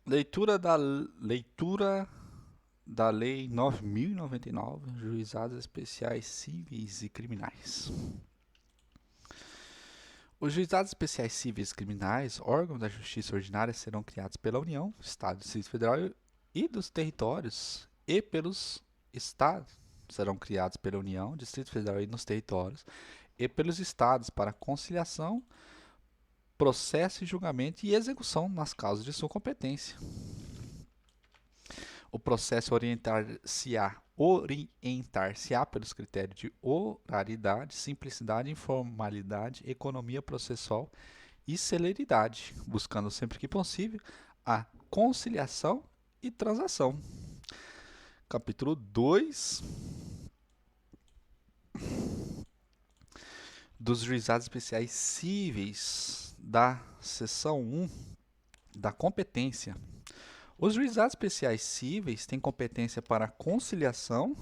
Leitura da Lei 9.099, Juizados Especiais Cíveis e Criminais. Os Juizados Especiais Cíveis e Criminais, órgãos da Justiça Ordinária, serão criados pela União, Estado, Distrito Federal e dos territórios e pelos Estados. Serão criados pela União, Distrito Federal e nos territórios e pelos Estados para conciliação, processo e julgamento e execução nas causas de sua competência. O processo orientar-se-á pelos critérios de oralidade, simplicidade, informalidade, economia processual e celeridade, buscando sempre que possível a conciliação e transação. Capítulo 2 dos juizados especiais cíveis da seção 1 da competência. Os juizados especiais cíveis têm competência para conciliação,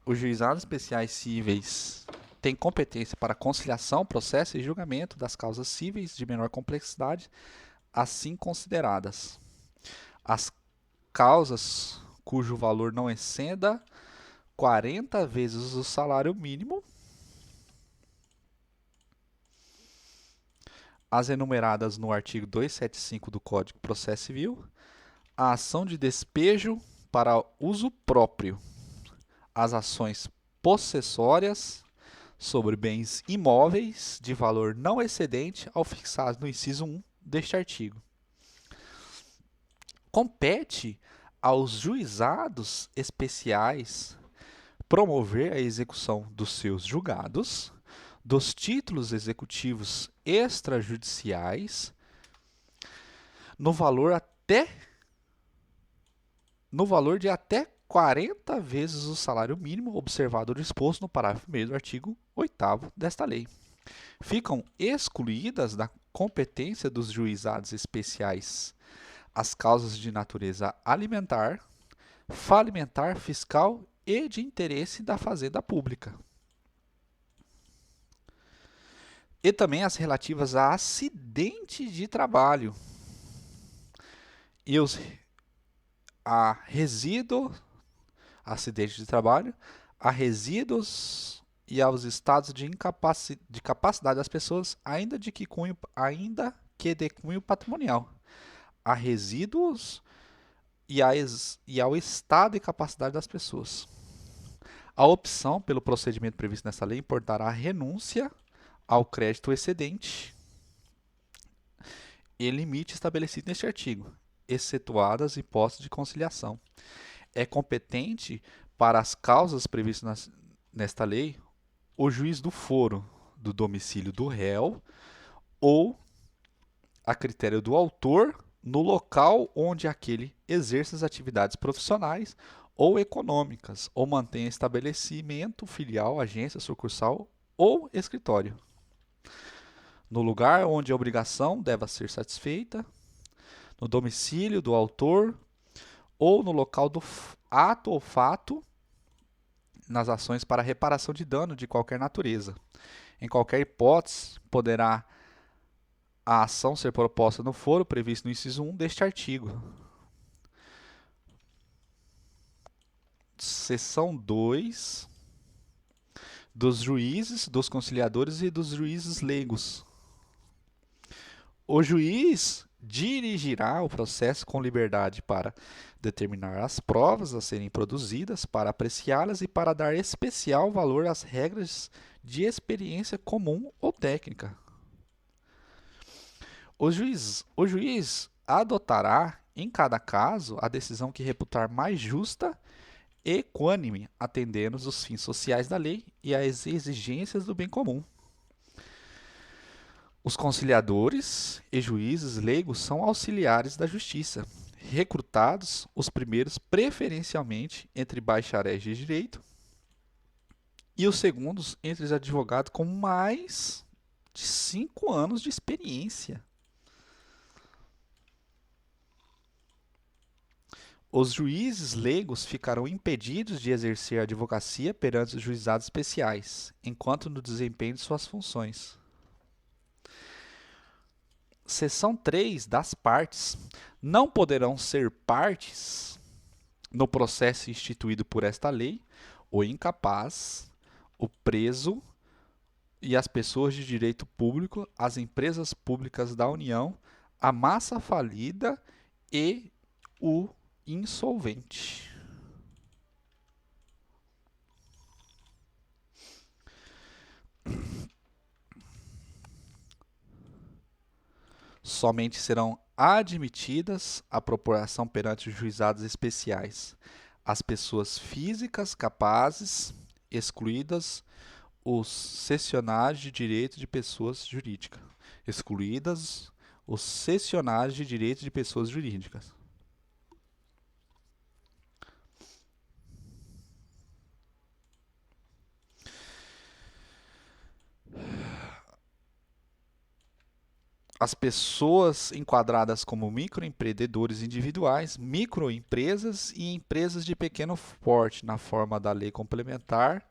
os juizados especiais cíveis têm competência para conciliação, processo e julgamento das causas cíveis de menor complexidade, assim consideradas. As causas cujo valor não exceda 40 vezes o salário mínimo, as enumeradas no artigo 275 do Código de Processo Civil, a ação de despejo para uso próprio, as ações possessórias sobre bens imóveis de valor não excedente ao fixado no inciso 1 deste artigo. Compete aos juizados especiais promover a execução dos seus julgados, dos títulos executivos extrajudiciais, no valor de até 40 vezes o salário mínimo, observado o disposto no parágrafo 1º do artigo 8º desta lei. Ficam excluídas da competência dos juizados especiais as causas de natureza alimentar, falimentar, fiscal e de interesse da fazenda pública. E também as relativas a acidente de trabalho e a acidente de trabalho, a resíduos e aos estados de capacidade das pessoas, ainda que de cunho patrimonial, a resíduos e ao estado e capacidade das pessoas. A opção pelo procedimento previsto nessa lei importará a renúncia ao crédito excedente e limite estabelecido neste artigo, excetuadas hipóteses de conciliação. É competente para as causas previstas nesta lei o juiz do foro do domicílio do réu ou, a critério do autor, no local onde aquele exerce as atividades profissionais ou econômicas ou mantém estabelecimento, filial, agência, sucursal ou escritório. No lugar onde a obrigação deva ser satisfeita, no domicílio do autor ou no local do ato ou fato, nas ações para reparação de dano de qualquer natureza. Em qualquer hipótese, poderá a ação ser proposta no foro previsto no inciso 1 deste artigo. Seção 2 dos juízes, dos conciliadores e dos juízes leigos. O juiz dirigirá o processo com liberdade para determinar as provas a serem produzidas, para apreciá-las e para dar especial valor às regras de experiência comum ou técnica. O juiz adotará, em cada caso, a decisão que reputar mais justa e equânime, atendendo os fins sociais da lei e às exigências do bem comum. Os conciliadores e juízes leigos são auxiliares da justiça, recrutados os primeiros preferencialmente entre bacharéis de direito e os segundos entre os advogados com mais de 5 anos de experiência. Os juízes leigos ficarão impedidos de exercer a advocacia perante os juizados especiais, enquanto no desempenho de suas funções. Seção 3 das partes. Não poderão ser partes no processo instituído por esta lei o incapaz, o preso e as pessoas de direito público, as empresas públicas da União, a massa falida e o insolvente. Somente serão admitidas à procuração perante os juizados especiais as pessoas físicas capazes, excluídas os cessionários de direito de pessoas jurídicas. Excluídas os cessionários de direito de pessoas jurídicas. As pessoas enquadradas como microempreendedores individuais, microempresas e empresas de pequeno porte, na forma da Lei Complementar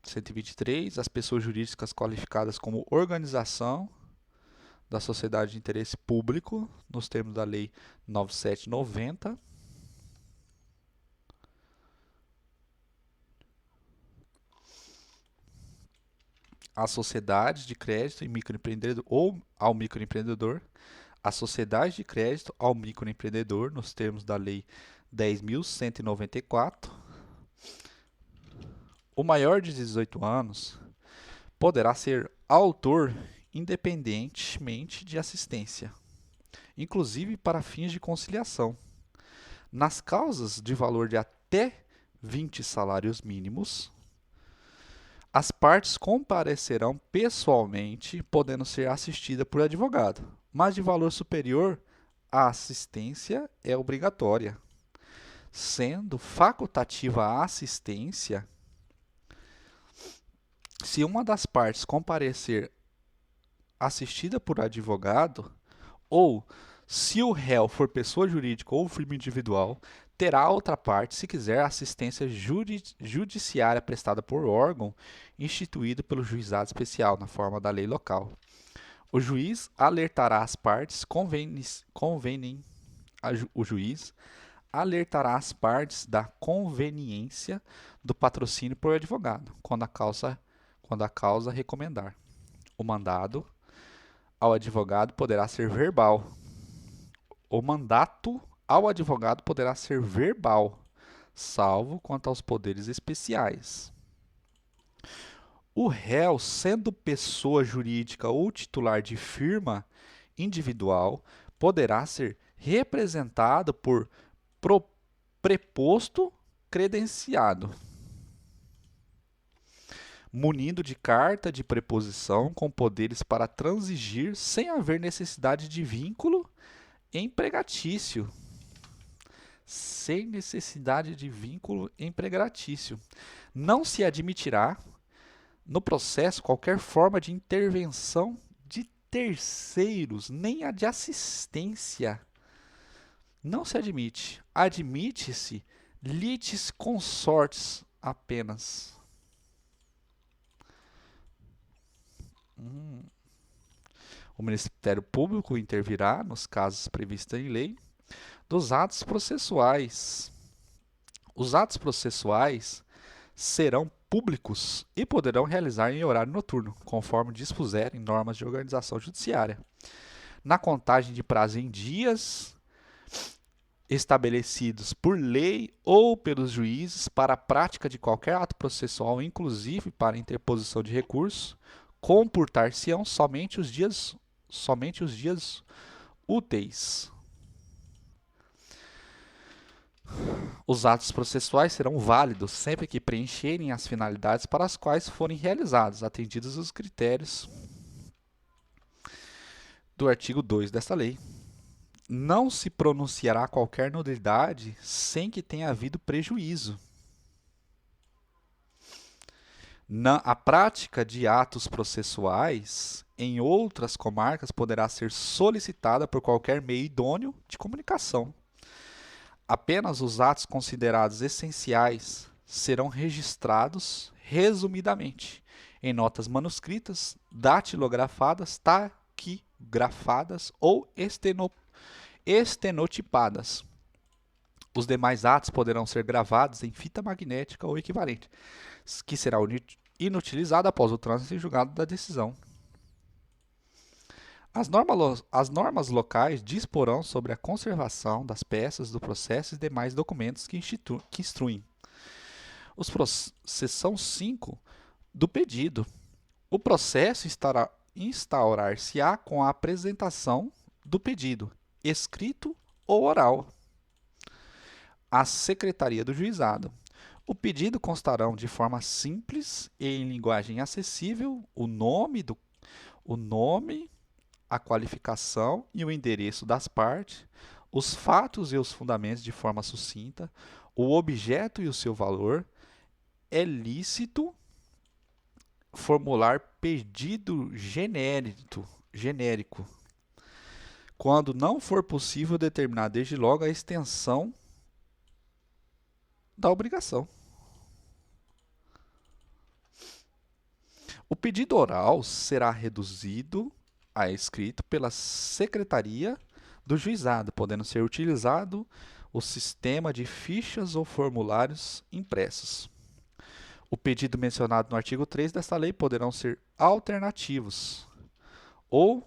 123, as pessoas jurídicas qualificadas como organização da sociedade de interesse público, nos termos da Lei 9790. A sociedade de crédito e microempreendedor ou ao microempreendedor, a sociedade de crédito ao microempreendedor, nos termos da Lei 10.194. O maior de 18 anos poderá ser autor independentemente de assistência, inclusive para fins de conciliação. Nas causas de valor de até 20 salários mínimos, as partes comparecerão pessoalmente, podendo ser assistidas por advogado, mas de valor superior, a assistência é obrigatória. Sendo facultativa a assistência, se uma das partes comparecer assistida por advogado, ou se o réu for pessoa jurídica ou firma individual, terá a outra parte, se quiser, assistência judiciária prestada por órgão instituído pelo juizado especial, na forma da lei local. O juiz alertará as partes, o juiz alertará as partes da conveniência do patrocínio por advogado, quando a causa recomendar. O mandado ao advogado poderá ser verbal. O mandato ao advogado poderá ser verbal, salvo quanto aos poderes especiais. O réu, sendo pessoa jurídica ou titular de firma individual, poderá ser representado por preposto credenciado, munido de carta de preposição com poderes para transigir sem haver necessidade de vínculo empregatício. Sem necessidade de vínculo empregatício. Não se admitirá no processo qualquer forma de intervenção de terceiros, nem a de assistência. Não se admite. Admite-se litis consortes apenas. O Ministério Público intervirá nos casos previstos em lei dos atos processuais. Os atos processuais serão públicos e poderão realizar em horário noturno, conforme dispuserem normas de organização judiciária. Na contagem de prazo em dias estabelecidos por lei ou pelos juízes para a prática de qualquer ato processual, inclusive para interposição de recurso, computar-se-ão somente os dias úteis. Os atos processuais serão válidos sempre que preencherem as finalidades para as quais forem realizados, atendidos os critérios do artigo 2 desta lei. Não se pronunciará qualquer nulidade sem que tenha havido prejuízo. A prática de atos processuais em outras comarcas poderá ser solicitada por qualquer meio idôneo de comunicação. Apenas os atos considerados essenciais serão registrados resumidamente em notas manuscritas, datilografadas, taquigrafadas ou estenotipadas. Os demais atos poderão ser gravados em fita magnética ou equivalente, que será inutilizada após o trânsito e julgado da decisão. As normas locais disporão sobre a conservação das peças do processo e demais documentos que instruem. Seção 5 do pedido. O processo instaurar-se-á com a apresentação do pedido, escrito ou oral, à Secretaria do Juizado. O pedido constarão de forma simples e em linguagem acessível o nome, a qualificação e o endereço das partes, os fatos e os fundamentos de forma sucinta, o objeto e o seu valor. É lícito formular pedido genérico, quando não for possível determinar desde logo a extensão da obrigação. O pedido oral será reduzido a escrito pela Secretaria do Juizado, podendo ser utilizado o sistema de fichas ou formulários impressos. O pedido mencionado no artigo 3 desta lei poderão ser alternativos ou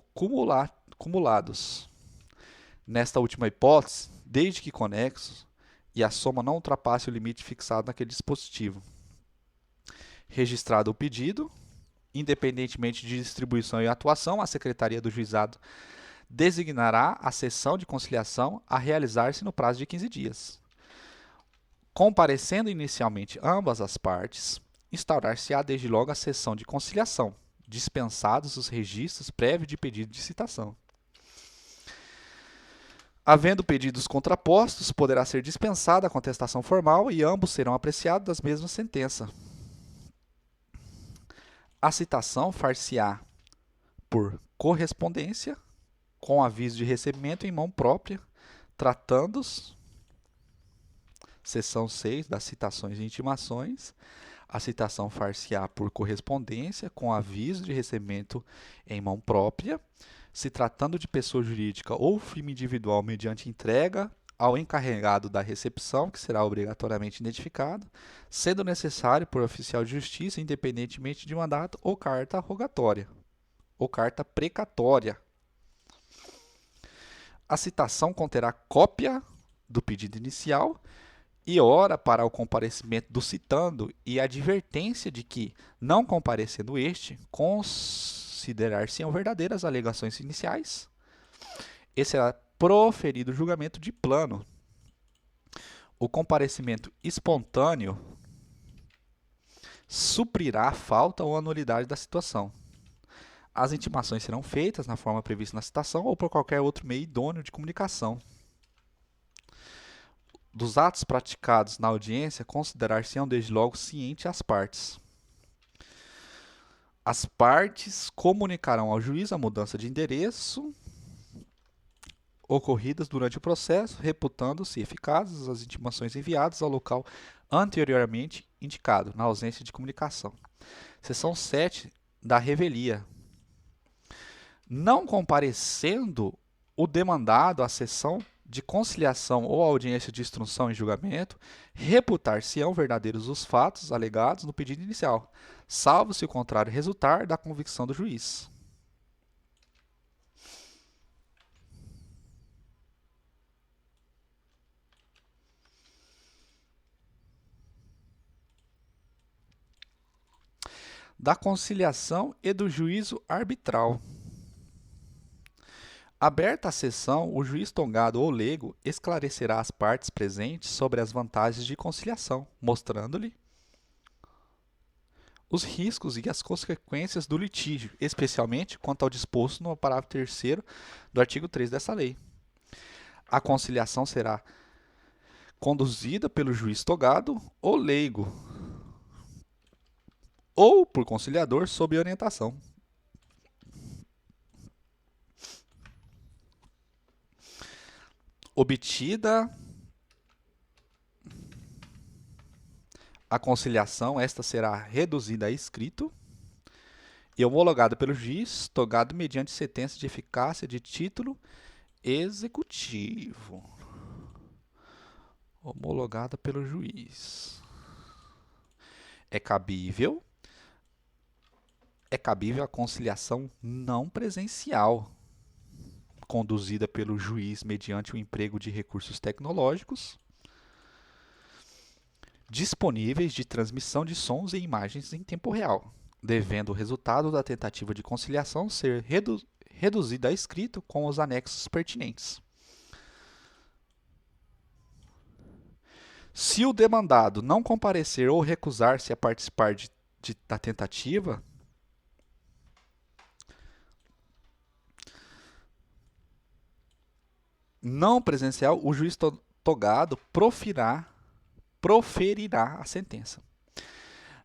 cumulados. Nesta última hipótese, desde que conexos e a soma não ultrapasse o limite fixado naquele dispositivo. Registrado o pedido, independentemente de distribuição e atuação, a Secretaria do Juizado designará a sessão de conciliação a realizar-se no prazo de 15 dias. Comparecendo inicialmente ambas as partes, instaurar-se-á desde logo a sessão de conciliação, dispensados os registros prévios de pedido de citação. Havendo pedidos contrapostos, poderá ser dispensada a contestação formal e ambos serão apreciados das mesmas sentenças. A citação far-se-á por correspondência, com aviso de recebimento em mão própria, tratando-se, seção 6 das citações e intimações, a citação far-se-á por correspondência, com aviso de recebimento em mão própria, se tratando de pessoa jurídica ou firma individual mediante entrega ao encarregado da recepção, que será obrigatoriamente identificado, sendo necessário por oficial de justiça, independentemente de mandato ou carta rogatória, ou carta precatória. A citação conterá cópia do pedido inicial e hora para o comparecimento do citando e advertência de que, não comparecendo este, considerar-se-ão verdadeiras alegações iniciais e será proferido o julgamento de plano. O comparecimento espontâneo suprirá a falta ou a nulidade da situação. As intimações serão feitas na forma prevista na citação ou por qualquer outro meio idôneo de comunicação. Dos atos praticados na audiência, considerar-se-ão desde logo ciente as partes. As partes comunicarão ao juiz a mudança de endereço ocorridas durante o processo, reputando-se eficazes as intimações enviadas ao local anteriormente indicado, na ausência de comunicação. Seção 7 da revelia. Não comparecendo o demandado à sessão de conciliação ou audiência de instrução em julgamento, reputar-se-ão verdadeiros os fatos alegados no pedido inicial, salvo se o contrário resultar da convicção do juiz. Da conciliação e do juízo arbitral. Aberta a sessão, o juiz tongado ou leigo esclarecerá as partes presentes sobre as vantagens de conciliação, mostrando-lhe os riscos e as consequências do litígio, especialmente quanto ao disposto no parágrafo 3º do artigo 3 dessa lei. A conciliação será conduzida pelo juiz togado ou leigo, ou por conciliador sob orientação. Obtida A conciliação, esta será reduzida a escrito e homologada pelo juiz, togado mediante sentença de eficácia de título executivo. Homologada pelo juiz. É cabível a conciliação não presencial, conduzida pelo juiz mediante o emprego de recursos tecnológicos disponíveis de transmissão de sons e imagens em tempo real, devendo o resultado da tentativa de conciliação ser reduzido a escrito com os anexos pertinentes. Se o demandado não comparecer ou recusar-se a participar da tentativa, não presencial, o juiz togado proferirá a sentença.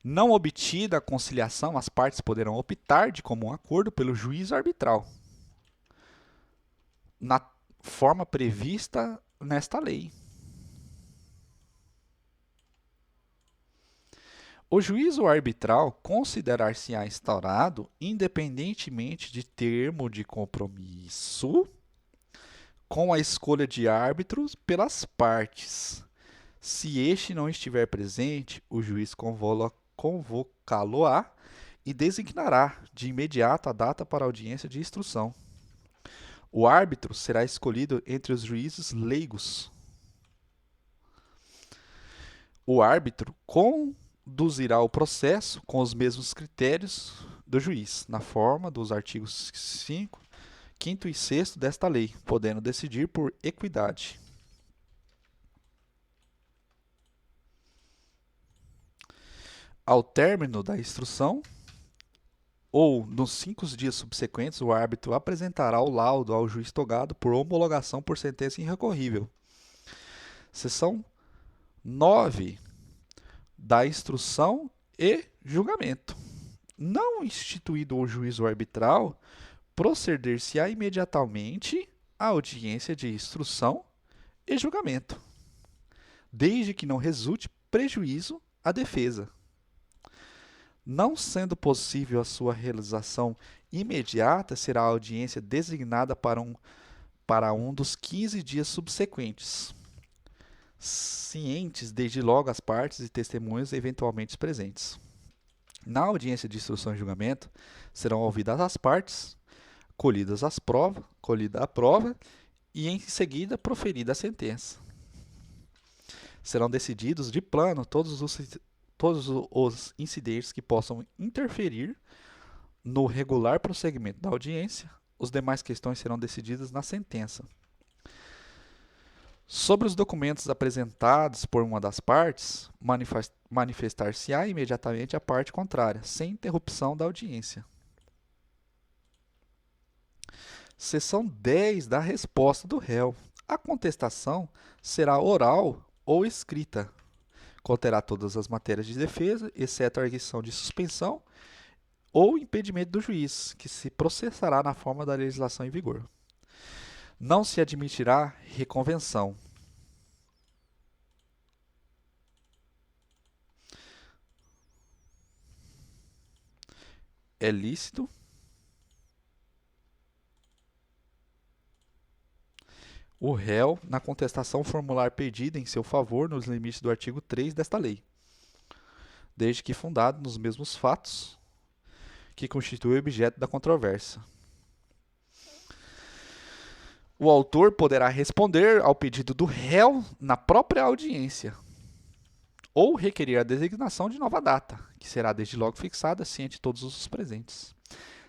Não obtida a conciliação, as partes poderão optar de comum acordo pelo juízo arbitral, na forma prevista nesta lei. O juízo arbitral considerar-se-á instaurado independentemente de termo de compromisso com a escolha de árbitros pelas partes. Se este não estiver presente, o juiz convocá-lo-á e designará de imediato a data para a audiência de instrução. O árbitro será escolhido entre os juízes leigos. O árbitro conduzirá o processo com os mesmos critérios do juiz, na forma dos artigos 5, 5º e 6º desta lei, podendo decidir por equidade. Ao término da instrução, ou nos 5 dias subsequentes, o árbitro apresentará o laudo ao juiz togado por homologação por sentença irrecorrível. Seção 9 da instrução e julgamento. Não instituído o juízo arbitral, proceder-se-á imediatamente à audiência de instrução e julgamento, desde que não resulte prejuízo à defesa. Não sendo possível a sua realização imediata, será a audiência designada para um dos 15 dias subsequentes, cientes desde logo as partes e testemunhas eventualmente presentes. Na audiência de instrução e julgamento, serão ouvidas as partes, colhida a prova e em seguida proferida a sentença. Serão decididos de plano todos os incidentes que possam interferir no regular prosseguimento da audiência. As demais questões serão decididas na sentença. Sobre os documentos apresentados por uma das partes, manifestar-se-á imediatamente a parte contrária, sem interrupção da audiência. Seção 10 da resposta do réu. A contestação será oral ou escrita. Conterá todas as matérias de defesa, exceto a arguição de suspensão ou impedimento do juiz, que se processará na forma da legislação em vigor. Não se admitirá reconvenção. É lícito o réu, na contestação, formular pedido em seu favor nos limites do artigo 3 desta lei, desde que fundado nos mesmos fatos que constituem objeto da controvérsia. O autor poderá responder ao pedido do réu na própria audiência ou requerer a designação de nova data, que será desde logo fixada ciente de todos os presentes.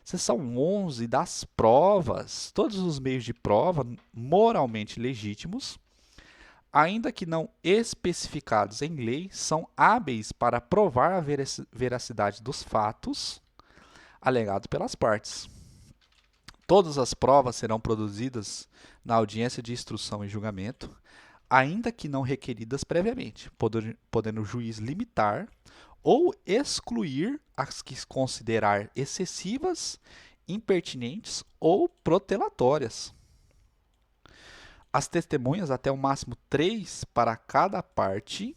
Seção 11 das provas. Todos os meios de prova moralmente legítimos, ainda que não especificados em lei, são hábeis para provar a veracidade dos fatos alegados pelas partes. Todas as provas serão produzidas na audiência de instrução e julgamento, ainda que não requeridas previamente, podendo o juiz limitar ou excluir as que considerar excessivas, impertinentes ou protelatórias. As testemunhas, até o máximo 3 para cada parte,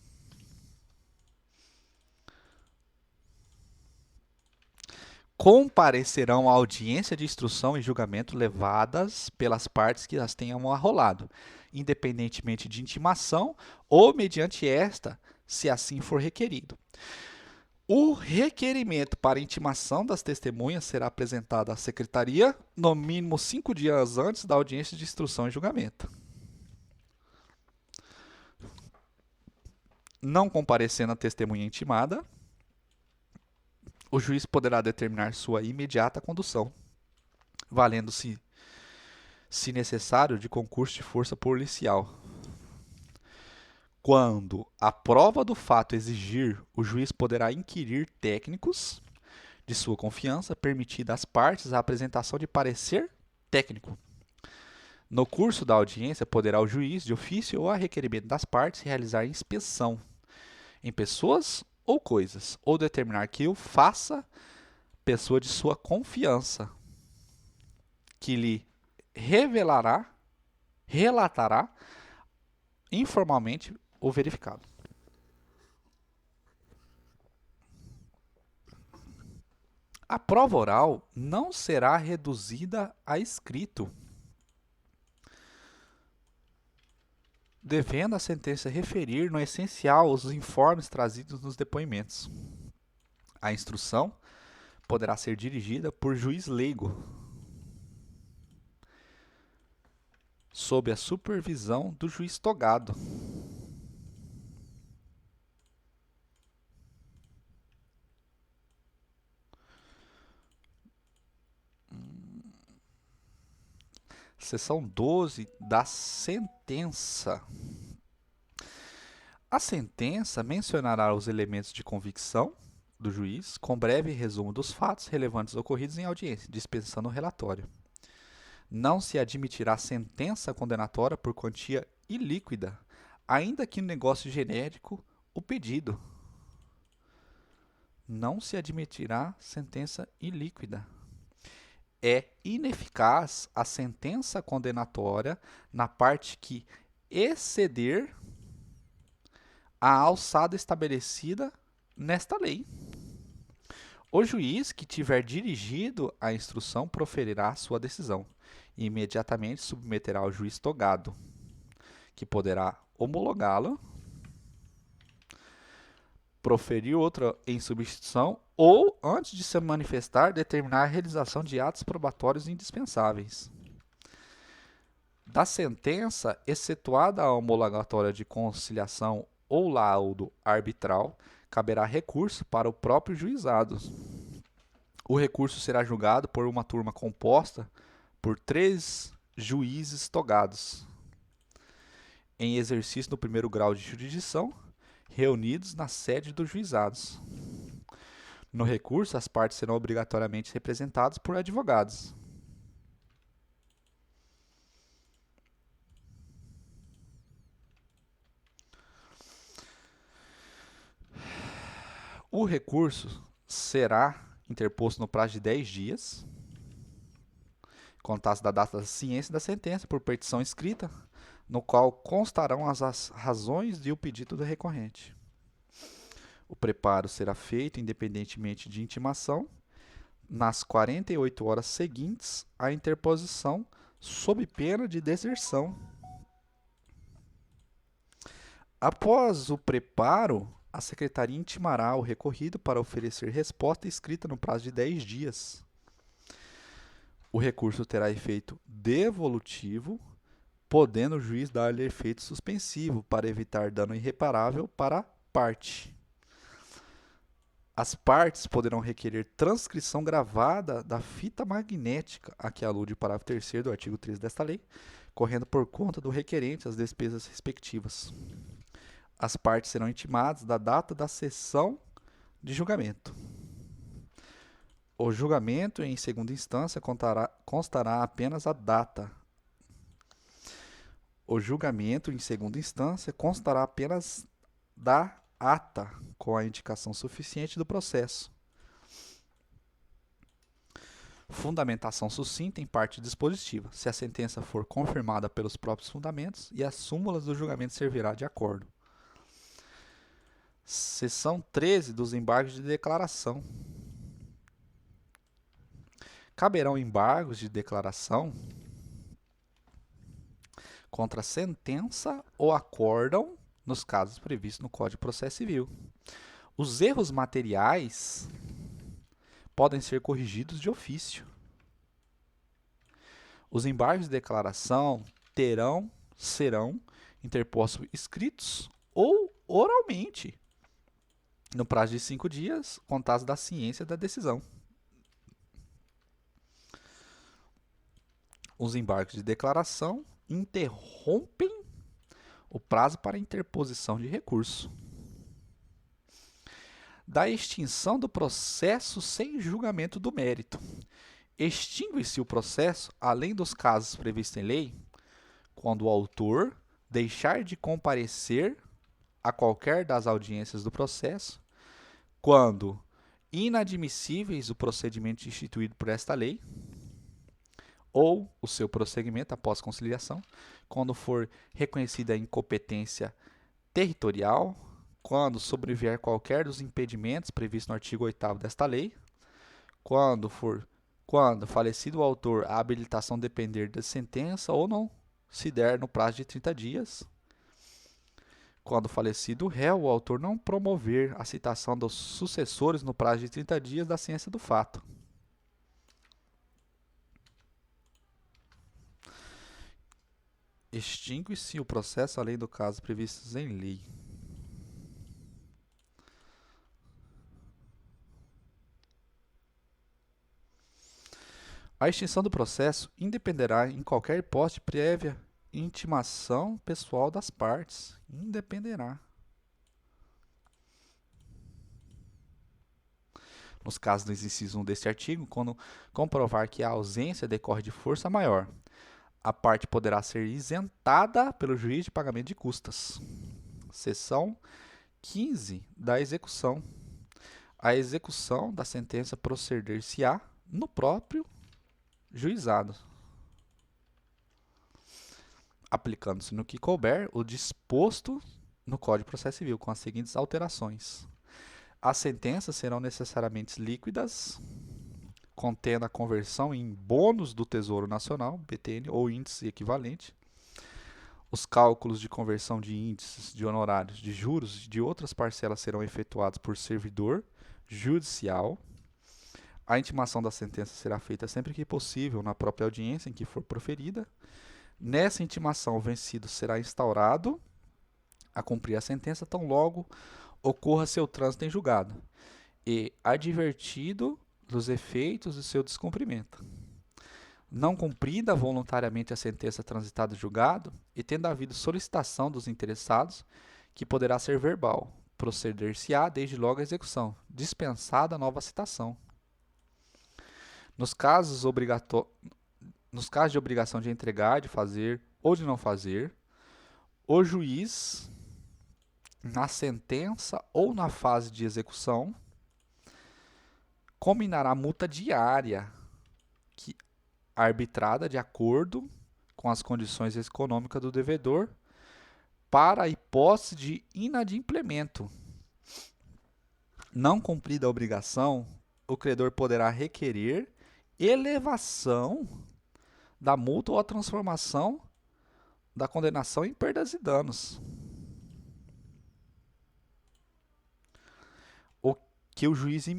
comparecerão à audiência de instrução e julgamento levadas pelas partes que as tenham arrolado, independentemente de intimação ou mediante esta, se assim for requerido. O requerimento para intimação das testemunhas será apresentado à secretaria no mínimo 5 dias antes da audiência de instrução e julgamento. Não comparecendo a testemunha intimada, o juiz poderá determinar sua imediata condução, valendo-se, se necessário, de concurso de força policial. Quando a prova do fato exigir, o juiz poderá inquirir técnicos de sua confiança, permitida às partes a apresentação de parecer técnico. No curso da audiência, poderá o juiz, de ofício ou a requerimento das partes, realizar inspeção em pessoas ou coisas, ou determinar que o faça pessoa de sua confiança, que lhe relatará informalmente o verificado. A prova oral não será reduzida a escrito, devendo a sentença referir no essencial os informes trazidos nos depoimentos. A instrução poderá ser dirigida por juiz leigo, sob a supervisão do juiz togado. Seção 12 da sentença. A sentença mencionará os elementos de convicção do juiz, com breve resumo dos fatos relevantes ocorridos em audiência, dispensando o relatório. Não se admitirá sentença condenatória por quantia ilíquida, ainda que no negócio genérico o pedido. Não se admitirá sentença ilíquida. É ineficaz a sentença condenatória na parte que exceder a alçada estabelecida nesta lei. O juiz que tiver dirigido a instrução proferirá sua decisão e imediatamente submeterá ao juiz togado, que poderá homologá-lo, proferir outra em substituição ou, antes de se manifestar, determinar a realização de atos probatórios indispensáveis. Da sentença, excetuada a homologatória de conciliação ou laudo arbitral, caberá recurso para o próprio juizado. O recurso será julgado por uma turma composta por 3 juízes togados, em exercício do primeiro grau de jurisdição, reunidos na sede dos juizados. No recurso, as partes serão obrigatoriamente representadas por advogados. O recurso será interposto no prazo de 10 dias, contados da data da ciência da sentença, por petição escrita, no qual constarão as razões e o pedido do recorrente. O preparo será feito independentemente de intimação, nas 48 horas seguintes à interposição, sob pena de deserção. Após o preparo, a secretaria intimará o recorrido para oferecer resposta escrita no prazo de 10 dias. O recurso terá efeito devolutivo, podendo o juiz dar-lhe efeito suspensivo para evitar dano irreparável para a parte. As partes poderão requerer transcrição gravada da fita magnética a que alude o parágrafo 3º do artigo 13 desta lei, correndo por conta do requerente as despesas respectivas. As partes serão intimadas da data da sessão de julgamento. O julgamento em segunda instância constará apenas a data. O julgamento em segunda instância constará apenas da ata, com a indicação suficiente do processo. Fundamentação sucinta em parte dispositiva, se a sentença for confirmada pelos próprios fundamentos, e as súmulas do julgamento servirá de acordo. Seção 13 dos embargos de declaração. Caberão embargos de declaração contra sentença ou acórdão nos casos previstos no Código de Processo Civil. Os erros materiais podem ser corrigidos de ofício. Os embargos de declaração serão interpostos escritos ou oralmente, no prazo de 5 dias, contados da ciência da decisão. Os embargos de declaração interrompem o prazo para interposição de recurso. Da extinção do processo sem julgamento do mérito. Extingue-se o processo, além dos casos previstos em lei, quando o autor deixar de comparecer a qualquer das audiências do processo, quando inadmissíveis o procedimento instituído por esta lei, ou o seu prosseguimento após conciliação, quando for reconhecida a incompetência territorial, quando sobrevier qualquer dos impedimentos previstos no artigo 8º desta lei, quando falecido o autor, a habilitação depender da sentença ou não se der no prazo de 30 dias, quando falecido o réu, o autor não promover a citação dos sucessores no prazo de 30 dias da ciência do fato. Extingue-se o processo além do caso previstos em lei. A extinção do processo independerá em qualquer hipótese de prévia intimação pessoal das partes. Independerá. Nos casos do inciso 1 deste artigo, quando comprovar que a ausência decorre de força maior, a parte poderá ser isentada pelo juiz de pagamento de custas. Seção 15 da execução. A execução da sentença proceder-se-á no próprio juizado, aplicando-se no que couber o disposto no Código de Processo Civil, com as seguintes alterações. As sentenças serão necessariamente líquidas, contendo a conversão em bônus do Tesouro Nacional, BTN, ou índice equivalente. Os cálculos de conversão de índices, de honorários, de juros e de outras parcelas serão efetuados por servidor judicial. A intimação da sentença será feita sempre que possível na própria audiência em que for proferida. Nessa intimação, o vencido será instaurado a cumprir a sentença tão logo ocorra seu trânsito em julgado e advertido dos efeitos de seu descumprimento. Não cumprida voluntariamente a sentença transitada em julgado e tendo havido solicitação dos interessados, que poderá ser verbal, proceder-se-á desde logo a execução, dispensada a nova citação. Nos casos de obrigação de entregar, de fazer ou de não fazer, o juiz, na sentença ou na fase de execução, combinará multa diária arbitrada de acordo com as condições econômicas do devedor para a hipótese de inadimplemento. Não cumprida a obrigação, o credor poderá requerer elevação da multa ou a transformação da condenação em perdas e danos. O que o juiz de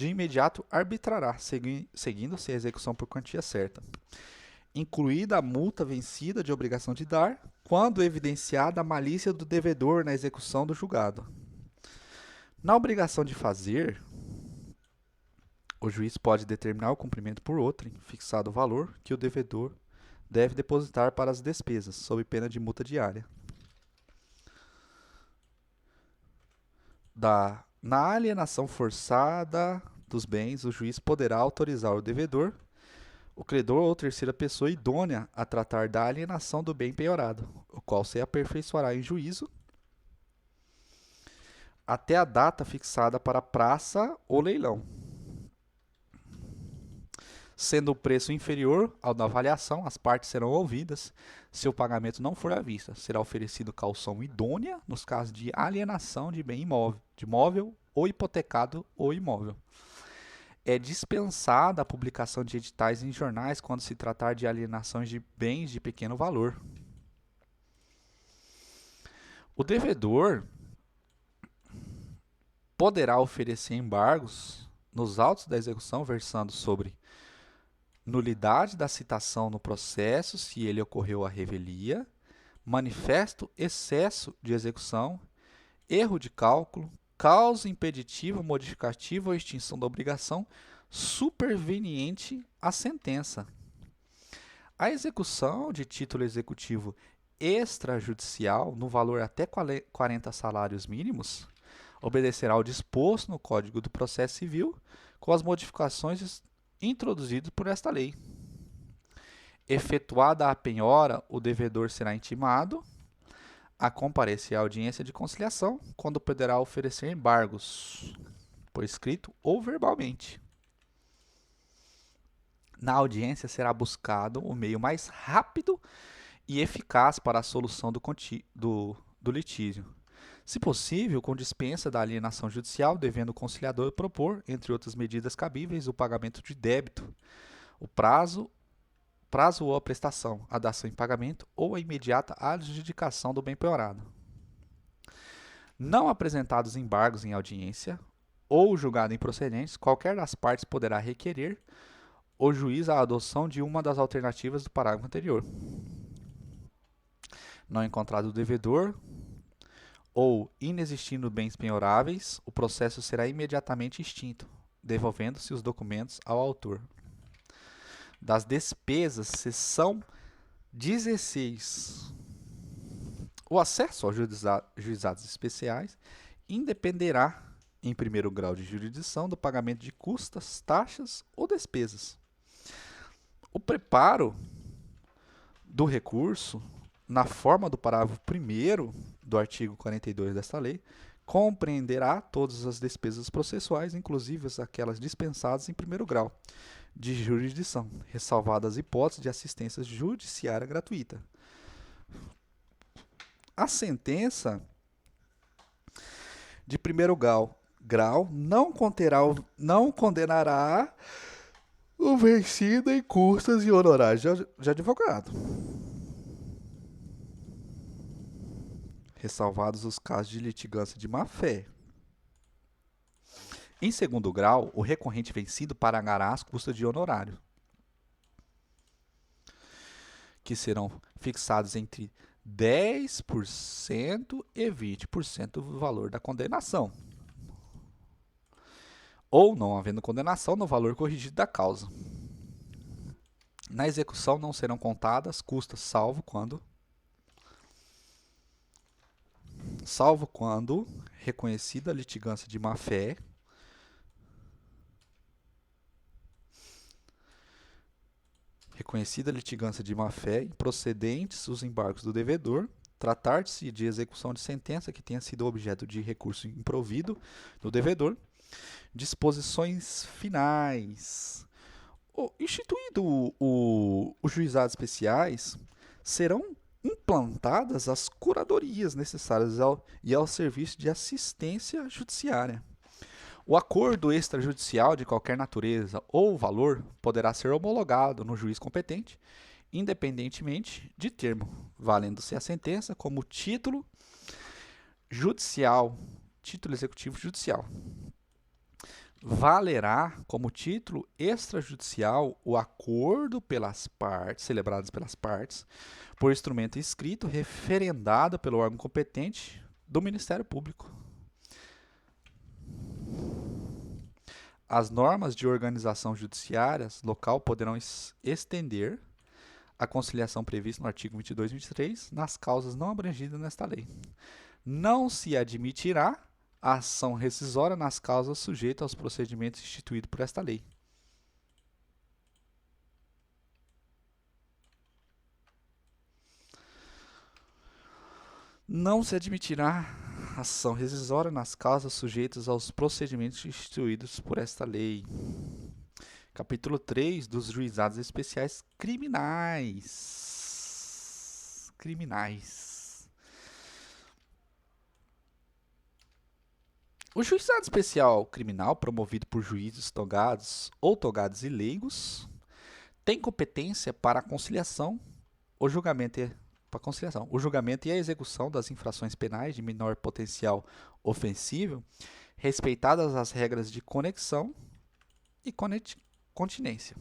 imediato arbitrará, seguindo-se a execução por quantia certa, incluída a multa vencida de obrigação de dar, quando evidenciada a malícia do devedor na execução do julgado. Na obrigação de fazer, o juiz pode determinar o cumprimento por outrem, fixado o valor que o devedor deve depositar para as despesas, sob pena de multa diária. Na alienação forçada dos bens, o juiz poderá autorizar o devedor, o credor ou terceira pessoa idônea a tratar da alienação do bem penhorado, o qual se aperfeiçoará em juízo até a data fixada para a praça ou leilão. Sendo o preço inferior ao da avaliação, as partes serão ouvidas. Se o pagamento não for à vista, será oferecido caução idônea nos casos de alienação de bem imóvel, de móvel ou hipotecado ou imóvel. É dispensada a publicação de editais em jornais quando se tratar de alienações de bens de pequeno valor. O devedor poderá oferecer embargos nos autos da execução versando sobre nulidade da citação no processo, se ele ocorreu a revelia, manifesto excesso de execução, erro de cálculo, causa impeditiva, modificativa ou extinção da obrigação superveniente à sentença. A execução de título executivo extrajudicial no valor até 40 salários mínimos obedecerá ao disposto no Código do Processo Civil com as modificações introduzidas por esta lei. Efetuada a penhora, o devedor será intimado a comparecer à audiência de conciliação, quando poderá oferecer embargos, por escrito ou verbalmente. Na audiência será buscado o meio mais rápido e eficaz para a solução do litígio. Se possível, com dispensa da alienação judicial, devendo o conciliador propor, entre outras medidas cabíveis, o pagamento de débito, o prazo ou a prestação, a dação em pagamento ou a imediata adjudicação do bem penhorado. Não apresentados embargos em audiência ou julgado improcedentes, qualquer das partes poderá requerer o juiz a adoção de uma das alternativas do parágrafo anterior. Não encontrado o devedor ou inexistindo bens penhoráveis, o processo será imediatamente extinto, devolvendo-se os documentos ao autor. Das despesas, seção 16. O acesso aos juizados especiais independerá, em primeiro grau de jurisdição, do pagamento de custas, taxas ou despesas. O preparo do recurso, na forma do parágrafo 1º do artigo 42 desta lei, compreenderá todas as despesas processuais, inclusive aquelas dispensadas em primeiro grau de jurisdição, ressalvadas as hipóteses de assistência judiciária gratuita. A sentença de primeiro grau não condenará o vencido em custas e honorários de advogado, ressalvados os casos de litigância de má-fé. Em segundo grau, o recorrente vencido pagará as custas de honorário, que serão fixados entre 10% e 20% do valor da condenação, ou, não havendo condenação, no valor corrigido da causa. Na execução não serão contadas custas, salvo quando reconhecida a litigância de má-fé, improcedentes os embargos do devedor, tratar-se de execução de sentença que tenha sido objeto de recurso improvido do devedor, disposições finais. Instituído os juizados especiais, serão implantadas as curadorias necessárias ao serviço de assistência judiciária. O acordo extrajudicial de qualquer natureza ou valor poderá ser homologado no juiz competente, independentemente de termo, valendo-se a sentença como título executivo judicial. Valerá como título extrajudicial o acordo celebrado pelas partes, por instrumento escrito referendado pelo órgão competente do Ministério Público. As normas de organização judiciária local poderão estender a conciliação prevista no artigo 22 e 23 nas causas não abrangidas nesta lei. Não se admitirá a ação rescisória nas causas sujeitas aos procedimentos instituídos por esta lei. Não se admitirá ação rescisória nas causas sujeitas aos procedimentos instituídos por esta lei. Capítulo 3 dos juizados especiais criminais. O juizado especial criminal, promovido por juízes togados ou togados e leigos, tem competência para a conciliação, o julgamento e para a conciliação, o julgamento e a execução das infrações penais de menor potencial ofensivo, respeitadas as regras de conexão e continência.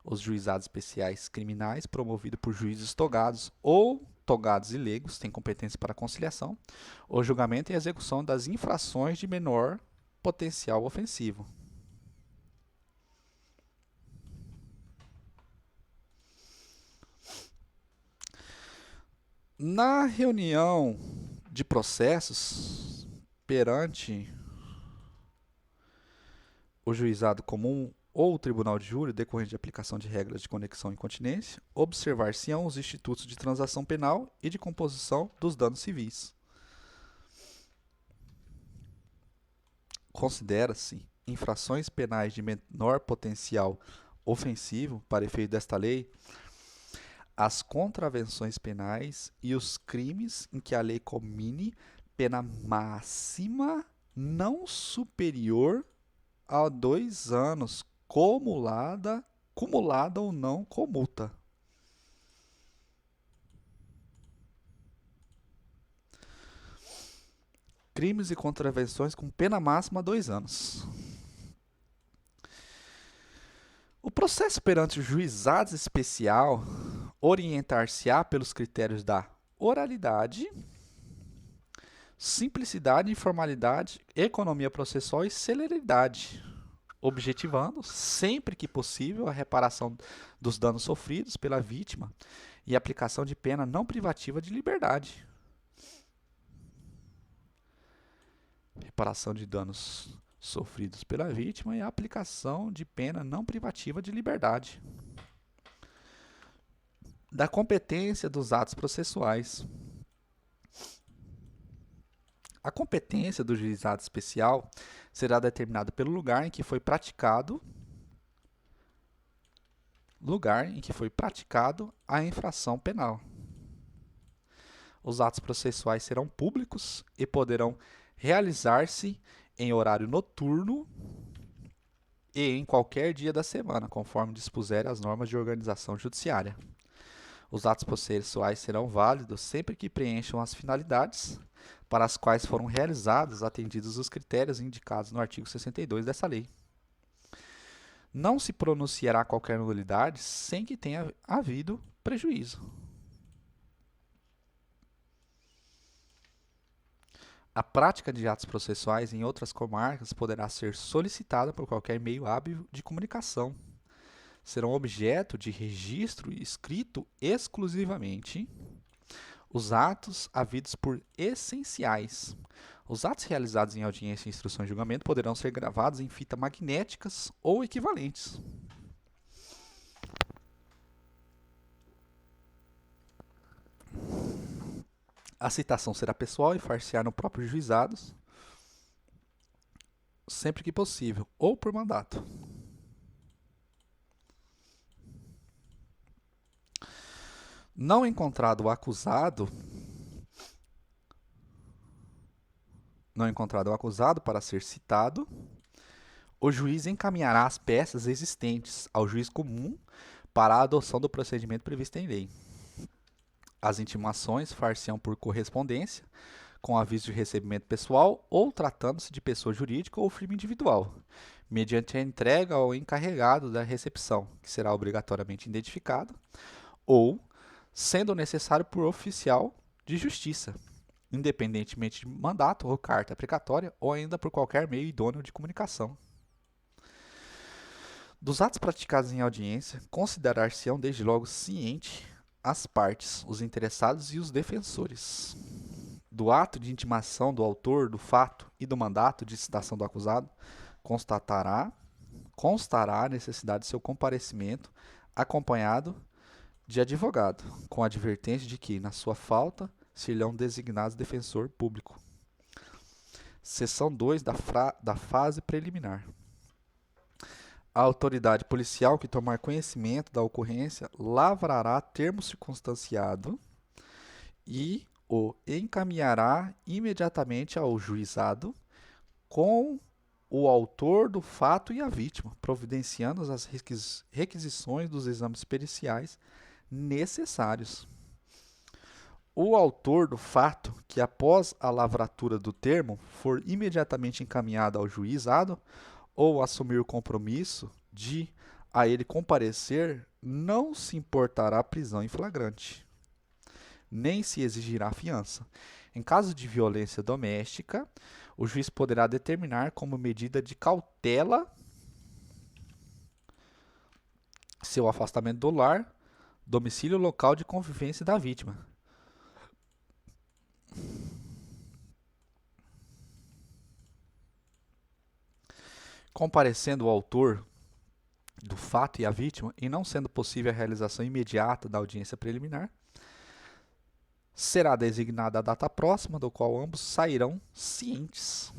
Os juizados especiais criminais, promovidos por juízes togados ou togados e leigos, têm competência para a conciliação, o julgamento e a execução das infrações de menor potencial ofensivo. Na reunião de processos perante o juizado comum ou o tribunal de júri, decorrente de aplicação de regras de conexão e continência, observar-se-ão os institutos de transação penal e de composição dos danos civis. Considera-se infrações penais de menor potencial ofensivo, para efeito desta lei, as contravenções penais e os crimes em que a lei comine pena máxima não superior a 2 anos, cumulada ou não com multa. Crimes e contravenções com pena máxima 2 anos. O processo perante o juizado especial orientar-se-á pelos critérios da oralidade, simplicidade, informalidade, economia processual e celeridade, objetivando, sempre que possível, a reparação dos danos sofridos pela vítima e a aplicação de pena não privativa de liberdade. Reparação de danos sofridos pela vítima e a aplicação de pena não privativa de liberdade. Da competência dos atos processuais. A competência do juizado especial será determinada pelo lugar em que foi praticado a infração penal. Os atos processuais serão públicos e poderão realizar-se em horário noturno e em qualquer dia da semana, conforme dispuserem as normas de organização judiciária. Os atos processuais serão válidos sempre que preencham as finalidades para as quais foram realizados, atendidos os critérios indicados no artigo 62 dessa lei. Não se pronunciará qualquer nulidade sem que tenha havido prejuízo. A prática de atos processuais em outras comarcas poderá ser solicitada por qualquer meio hábil de comunicação. Serão objeto de registro escrito exclusivamente os atos havidos por essenciais. Os atos realizados em audiência, instrução e julgamento poderão ser gravados em fita magnéticas ou equivalentes. A citação será pessoal e far-se-á no próprio juizado, sempre que possível, ou por mandato. Não encontrado o acusado para ser citado, o juiz encaminhará as peças existentes ao juiz comum para a adoção do procedimento previsto em lei. As intimações far-se-ão por correspondência, com aviso de recebimento pessoal ou tratando-se de pessoa jurídica ou firma individual, mediante a entrega ao encarregado da recepção, que será obrigatoriamente identificado, ou, sendo necessário, por oficial de justiça, independentemente de mandato ou carta precatória, ou ainda por qualquer meio idôneo de comunicação. Dos atos praticados em audiência, considerar-se-ão desde logo ciente as partes, os interessados e os defensores. Do ato de intimação do autor do fato e do mandato de citação do acusado, constará a necessidade de seu comparecimento acompanhado de advogado, com advertência de que, na sua falta, se-lhe-ão designados defensor público. Seção 2 da fase preliminar. A autoridade policial que tomar conhecimento da ocorrência lavrará termo circunstanciado e o encaminhará imediatamente ao juizado com o autor do fato e a vítima, providenciando as requisições dos exames periciais necessários. O autor do fato, que após a lavratura do termo for imediatamente encaminhado ao juizado ou assumir o compromisso de a ele comparecer, não se importará prisão em flagrante, nem se exigirá fiança. Em caso de violência doméstica, o juiz poderá determinar como medida de cautela seu afastamento do lar, domicílio local de convivência da vítima. Comparecendo o autor do fato e a vítima, e não sendo possível a realização imediata da audiência preliminar, será designada a data próxima, do qual ambos sairão cientes.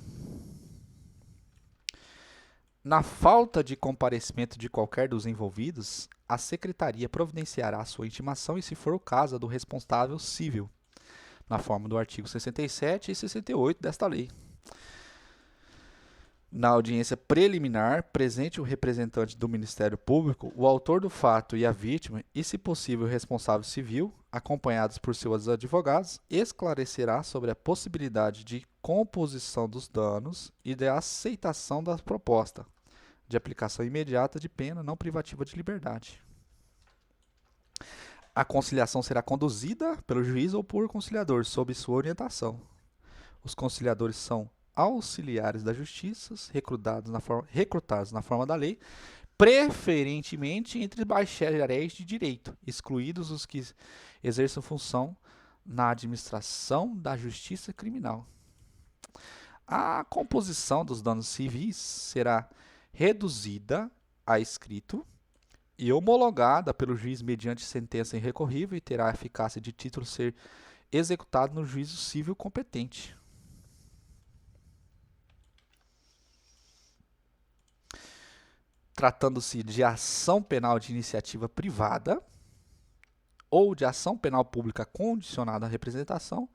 Na falta de comparecimento de qualquer dos envolvidos, a Secretaria providenciará sua intimação e, se for o caso, a do responsável civil, na forma do artigo 67 e 68 desta lei. Na audiência preliminar, presente o representante do Ministério Público, o autor do fato e a vítima, e, se possível, o responsável civil, acompanhados por seus advogados, esclarecerá sobre a possibilidade de composição dos danos e da aceitação da proposta de aplicação imediata de pena não privativa de liberdade. A conciliação será conduzida pelo juiz ou por conciliador, sob sua orientação. Os conciliadores são auxiliares da justiça, recrutados na forma da lei, preferentemente entre bacharéis de direito, excluídos os que exerçam função na administração da justiça criminal. A composição dos danos civis será reduzida a escrito e homologada pelo juiz mediante sentença irrecorrível e terá a eficácia de título ser executado no juízo civil competente. Tratando-se de ação penal de iniciativa privada ou de ação penal pública condicionada à representação,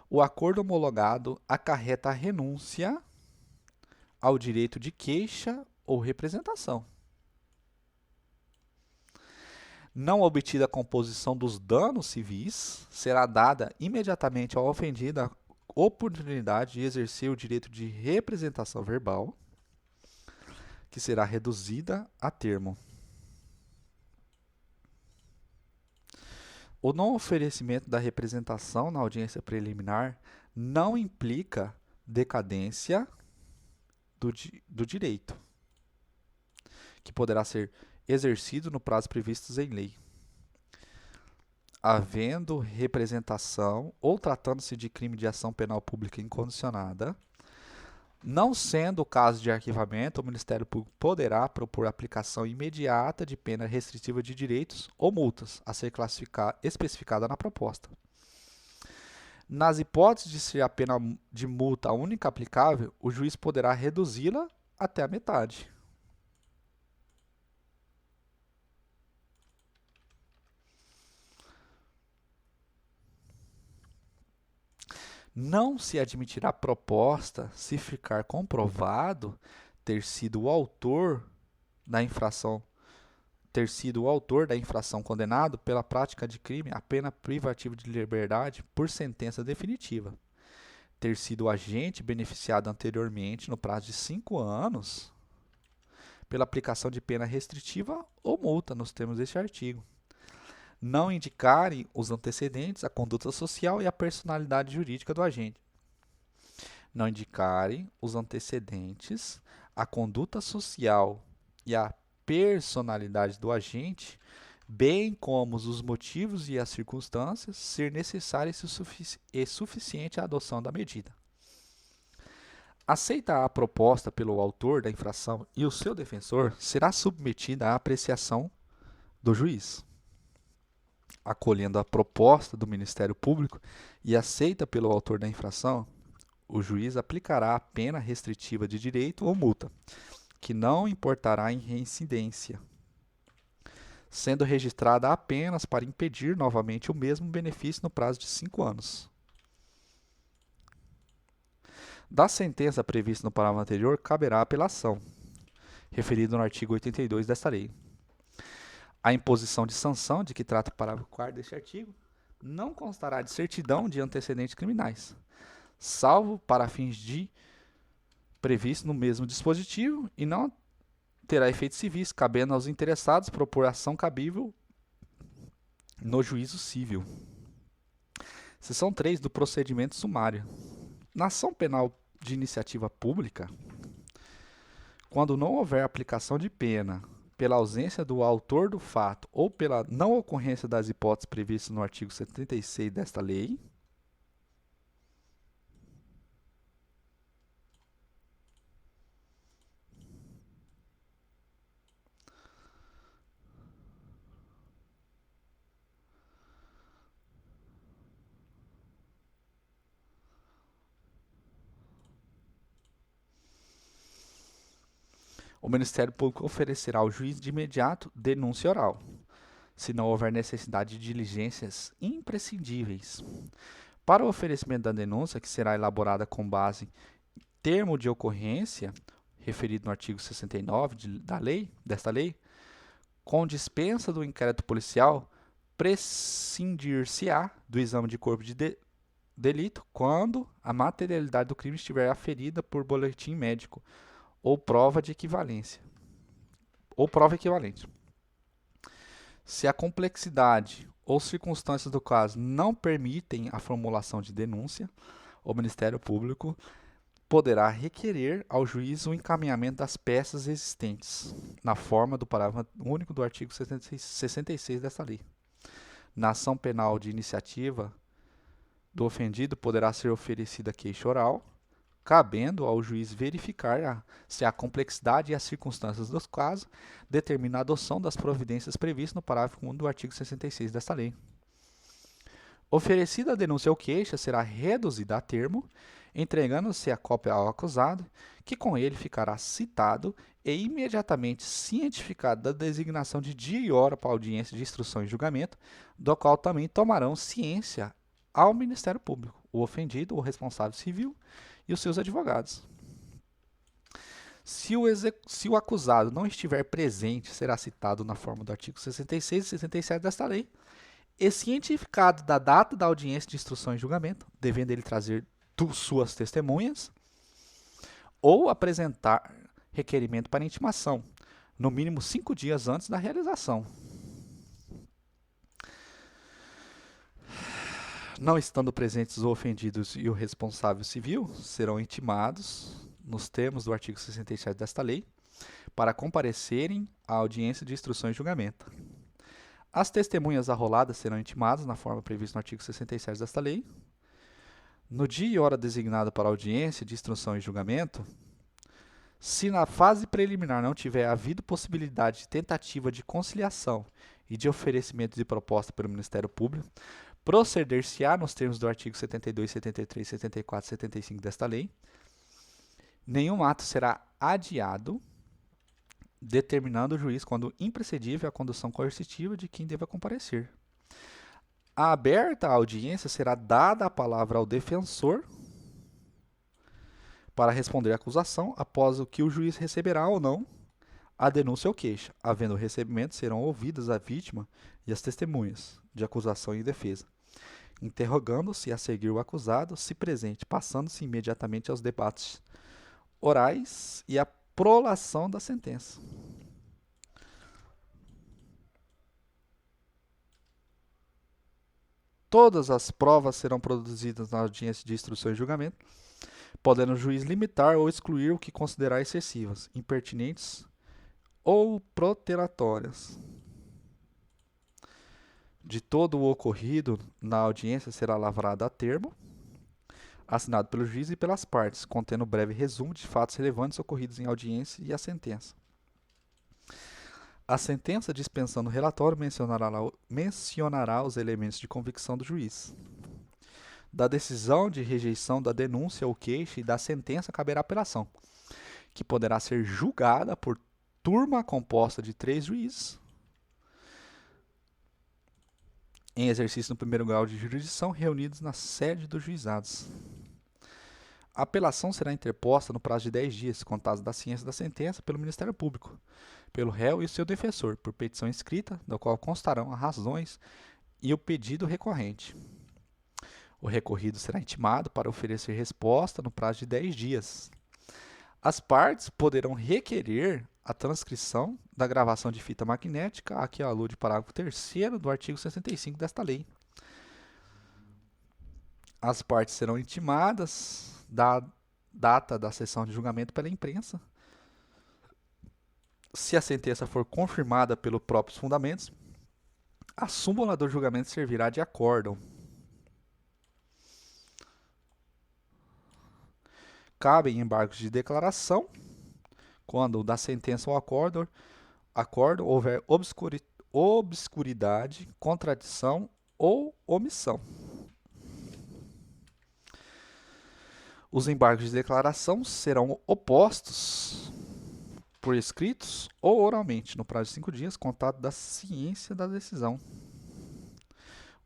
o acordo homologado acarreta a renúncia ao direito de queixa ou representação. Não obtida a composição dos danos civis, será dada imediatamente ao ofendido a oportunidade de exercer o direito de representação verbal, que será reduzida a termo. O não oferecimento da representação na audiência preliminar não implica decadência do direito, que poderá ser exercido no prazo previsto em lei. Havendo representação ou tratando-se de crime de ação penal pública incondicionada, não sendo o caso de arquivamento, o Ministério Público poderá propor aplicação imediata de pena restritiva de direitos ou multas a ser especificada na proposta. Nas hipóteses de ser a pena de multa a única aplicável, o juiz poderá reduzi-la até a metade. Não se admitirá proposta se ficar comprovado ter sido o autor da infração condenado pela prática de crime a pena privativa de liberdade por sentença definitiva, ter sido o agente beneficiado anteriormente no prazo de 5 anos pela aplicação de pena restritiva ou multa nos termos deste artigo, não indicarem os antecedentes, a conduta social e a personalidade jurídica do agente. Não indicarem os antecedentes, a conduta social e a personalidade do agente, bem como os motivos e as circunstâncias, ser necessária e suficiente a adoção da medida. Aceita a proposta pelo autor da infração e o seu defensor, será submetida à apreciação do juiz. Acolhendo a proposta do Ministério Público e aceita pelo autor da infração, o juiz aplicará a pena restritiva de direito ou multa, que não importará em reincidência, sendo registrada apenas para impedir novamente o mesmo benefício no prazo de 5 anos. Da sentença prevista no parágrafo anterior, caberá apelação, referido no artigo 82 desta lei. A imposição de sanção de que trata o parágrafo 4º deste artigo não constará de certidão de antecedentes criminais, salvo para fins de previsto no mesmo dispositivo, e não terá efeitos civis, cabendo aos interessados propor ação cabível no juízo civil. Seção 3 do procedimento sumário. Na ação penal de iniciativa pública, quando não houver aplicação de pena pela ausência do autor do fato ou pela não ocorrência das hipóteses previstas no artigo 76 desta lei, o Ministério Público oferecerá ao juiz de imediato denúncia oral, se não houver necessidade de diligências imprescindíveis. Para o oferecimento da denúncia, que será elaborada com base em termo de ocorrência, referido no artigo 69 desta lei, com dispensa do inquérito policial, prescindir-se-á do exame de corpo de delito quando a materialidade do crime estiver aferida por boletim médico ou prova de equivalência, ou prova equivalente. Se a complexidade ou circunstâncias do caso não permitem a formulação de denúncia, o Ministério Público poderá requerer ao juiz o encaminhamento das peças existentes, na forma do parágrafo único do artigo 66 desta lei. Na ação penal de iniciativa do ofendido, poderá ser oferecida queixa oral, cabendo ao juiz verificar se a complexidade e as circunstâncias dos casos determinam a adoção das providências previstas no parágrafo 1 do artigo 66 desta lei. Oferecida a denúncia ou queixa, será reduzida a termo, entregando-se a cópia ao acusado, que com ele ficará citado e imediatamente cientificado da designação de dia e hora para audiência de instrução e julgamento, do qual também tomarão ciência ao Ministério Público, o ofendido, o responsável civil e os seus advogados. Se o acusado não estiver presente, será citado na forma do artigo 66 e 67 desta lei, e cientificado da data da audiência de instrução e julgamento, devendo ele trazer suas testemunhas, ou apresentar requerimento para intimação, no mínimo 5 dias antes da realização. Não estando presentes os ofendidos e o responsável civil, serão intimados, nos termos do artigo 67 desta lei, para comparecerem à audiência de instrução e julgamento. As testemunhas arroladas serão intimadas na forma prevista no artigo 67 desta lei. No dia e hora designada para a audiência de instrução e julgamento, se na fase preliminar não tiver havido possibilidade de tentativa de conciliação e de oferecimento de proposta pelo Ministério Público, proceder-se-á nos termos do artigo 72, 73, 74 e 75 desta lei. Nenhum ato será adiado, determinando o juiz, quando imprescindível, a condução coercitiva de quem deva comparecer. Aberta a audiência, será dada a palavra ao defensor para responder à acusação, após o que o juiz receberá ou não a denúncia ou queixa. Havendo recebimento, serão ouvidas a vítima e as testemunhas de acusação e defesa, interrogando-se a seguir o acusado, se presente, passando-se imediatamente aos debates orais e à prolação da sentença. Todas as provas serão produzidas na audiência de instrução e julgamento, podendo o juiz limitar ou excluir o que considerar excessivas, impertinentes ou protelatórias. De todo o ocorrido na audiência será lavrado a termo, assinado pelo juiz e pelas partes, contendo breve resumo de fatos relevantes ocorridos em audiência e a sentença. A sentença, dispensando o relatório, mencionará os elementos de convicção do juiz. Da decisão de rejeição da denúncia ou queixa e da sentença caberá apelação, que poderá ser julgada por turma composta de 3 juízes, em exercício no primeiro grau de jurisdição, reunidos na sede dos juizados. A apelação será interposta no prazo de 10 dias, contados da ciência da sentença, pelo Ministério Público, pelo réu e o seu defensor, por petição escrita, da qual constarão as razões e o pedido recorrente. O recorrido será intimado para oferecer resposta no prazo de 10 dias. As partes poderão requerer a transcrição da gravação de fita magnética a que alude o parágrafo 3º do artigo 65 desta lei. As partes serão intimadas da data da sessão de julgamento pela imprensa. Se a sentença for confirmada pelos próprios fundamentos, a súmula do julgamento servirá de acórdão. Cabem embargos de declaração quando da sentença ou acordo houver obscuridade, contradição ou omissão. Os embargos de declaração serão opostos por escritos ou oralmente, no prazo de 5 dias, contado da ciência da decisão.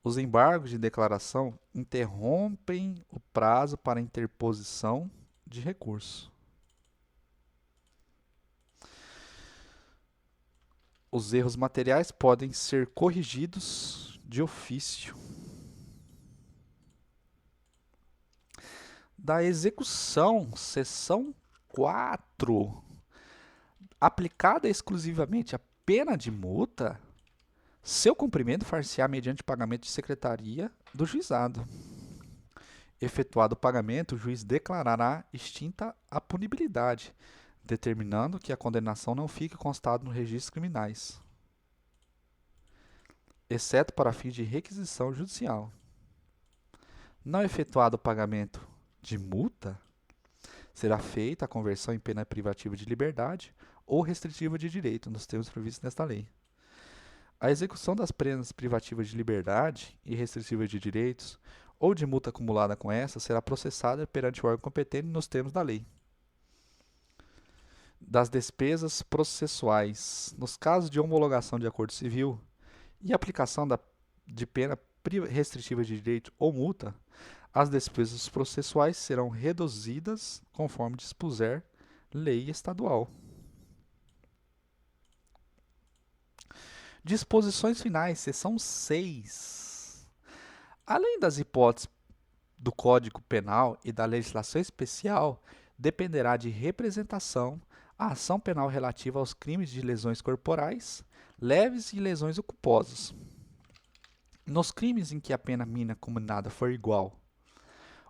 Os embargos de declaração interrompem o prazo para interposição de recurso. Os erros materiais podem ser corrigidos de ofício. Da execução, seção 4. Aplicada exclusivamente a pena de multa, seu cumprimento far-se-á mediante pagamento de secretaria do juizado. Efetuado o pagamento, o juiz declarará extinta a punibilidade, determinando que a condenação não fique constada nos registros criminais, exceto para fins de requisição judicial. Não efetuado o pagamento de multa, será feita a conversão em pena privativa de liberdade ou restritiva de direito, nos termos previstos nesta lei. A execução das penas privativas de liberdade e restritivas de direitos ou de multa acumulada com essa será processada perante o órgão competente nos termos da lei. Das despesas processuais, nos casos de homologação de acordo civil e aplicação de pena restritiva de direito ou multa, as despesas processuais serão reduzidas conforme dispuser lei estadual. Disposições finais, seção 6. Além das hipóteses do Código Penal e da legislação especial, dependerá de representação a ação penal relativa aos crimes de lesões corporais, leves e lesões culposas. Nos crimes em que a pena mínima combinada for igual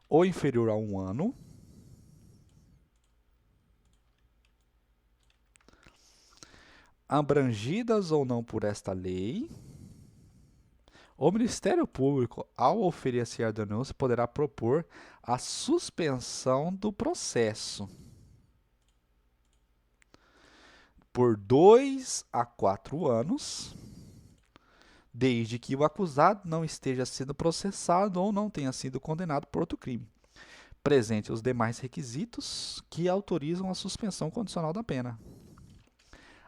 ou inferior a 1 ano, abrangidas ou não por esta lei, o Ministério Público, ao oferecer a denúncia, poderá propor a suspensão do processo por 2 a 4 anos, desde que o acusado não esteja sendo processado ou não tenha sido condenado por outro crime, presente os demais requisitos que autorizam a suspensão condicional da pena.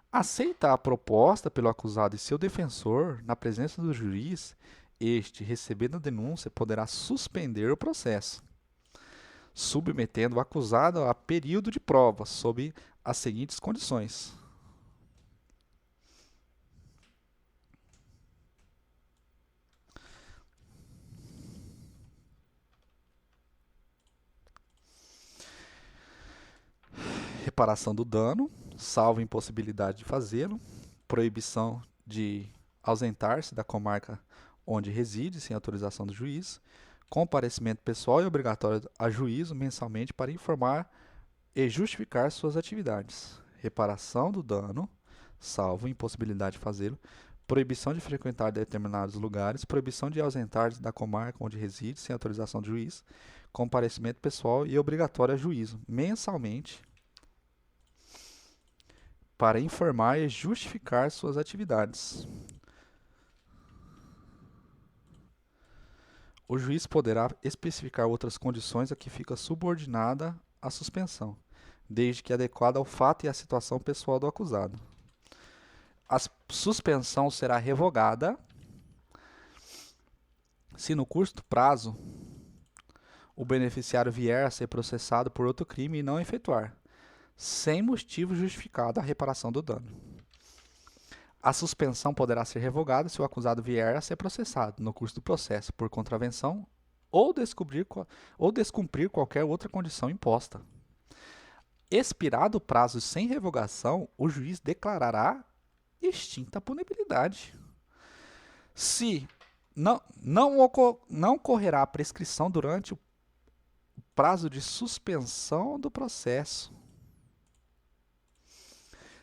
Aceita a proposta pelo acusado e seu defensor, na presença do juiz, este, recebendo a denúncia, poderá suspender o processo, submetendo o acusado a período de prova, sob as seguintes condições. Reparação do dano, salvo impossibilidade de fazê-lo, proibição de ausentar-se da comarca onde reside, sem autorização do juiz, comparecimento pessoal e obrigatório a juízo mensalmente para informar e justificar suas atividades, reparação do dano, salvo impossibilidade de fazê-lo, proibição de frequentar determinados lugares, proibição de ausentar-se da comarca onde reside, sem autorização do juiz, comparecimento pessoal e obrigatório a juízo, mensalmente, para informar e justificar suas atividades. O juiz poderá especificar outras condições a que fica subordinada a suspensão, desde que adequada ao fato e à situação pessoal do acusado. A suspensão será revogada se no curto prazo o beneficiário vier a ser processado por outro crime e não efetuar, sem motivo justificado, a reparação do dano. A suspensão poderá ser revogada se o acusado vier a ser processado, no curso do processo, por contravenção ou descumprir qualquer outra condição imposta. Expirado o prazo sem revogação, o juiz declarará extinta a punibilidade. Se não ocorrerá a prescrição durante o prazo de suspensão do processo.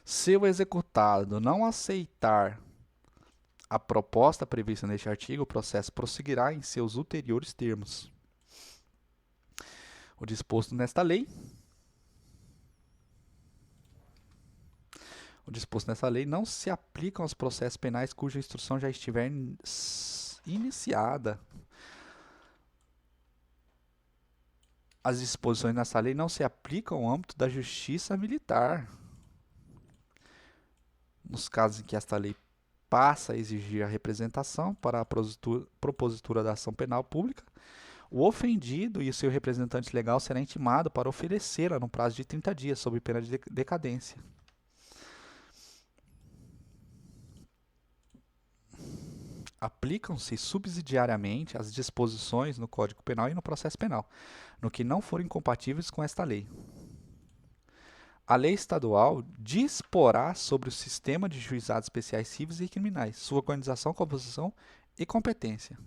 Se o executado não aceitar a proposta prevista neste artigo, o processo prosseguirá em seus ulteriores termos. O disposto nesta lei não se aplicam aos processos penais cuja instrução já estiver iniciada. As disposições nessa lei não se aplicam ao âmbito da justiça militar. Nos casos em que esta lei passa a exigir a representação para a propositura da ação penal pública, o ofendido e o seu representante legal será intimado para oferecê-la no prazo de 30 dias, sob pena de decadência. Aplicam-se subsidiariamente as disposições no Código Penal e no Processo Penal, no que não forem compatíveis com esta lei. A lei estadual disporá sobre o sistema de juizados especiais civis e criminais, sua organização, composição e competência.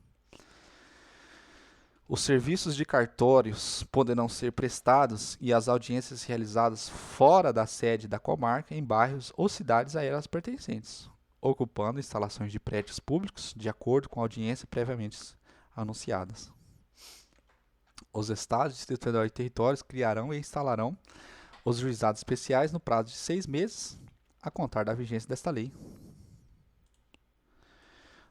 Os serviços de cartórios poderão ser prestados e as audiências realizadas fora da sede da comarca, em bairros ou cidades a elas pertencentes, ocupando instalações de prédios públicos, de acordo com a audiência previamente anunciadas. Os estados, Distrito Federal e territórios criarão e instalarão os juizados especiais no prazo de 6 meses, a contar da vigência desta lei.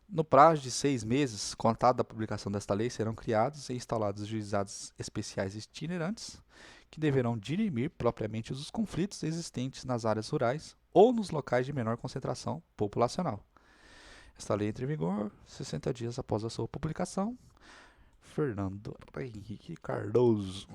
No prazo de 6 meses, contado da publicação desta lei, serão criados e instalados juizados especiais itinerantes, que deverão dirimir propriamente os conflitos existentes nas áreas rurais ou nos locais de menor concentração populacional. Esta lei entra em vigor 60 dias após a sua publicação. Fernando Henrique Cardoso.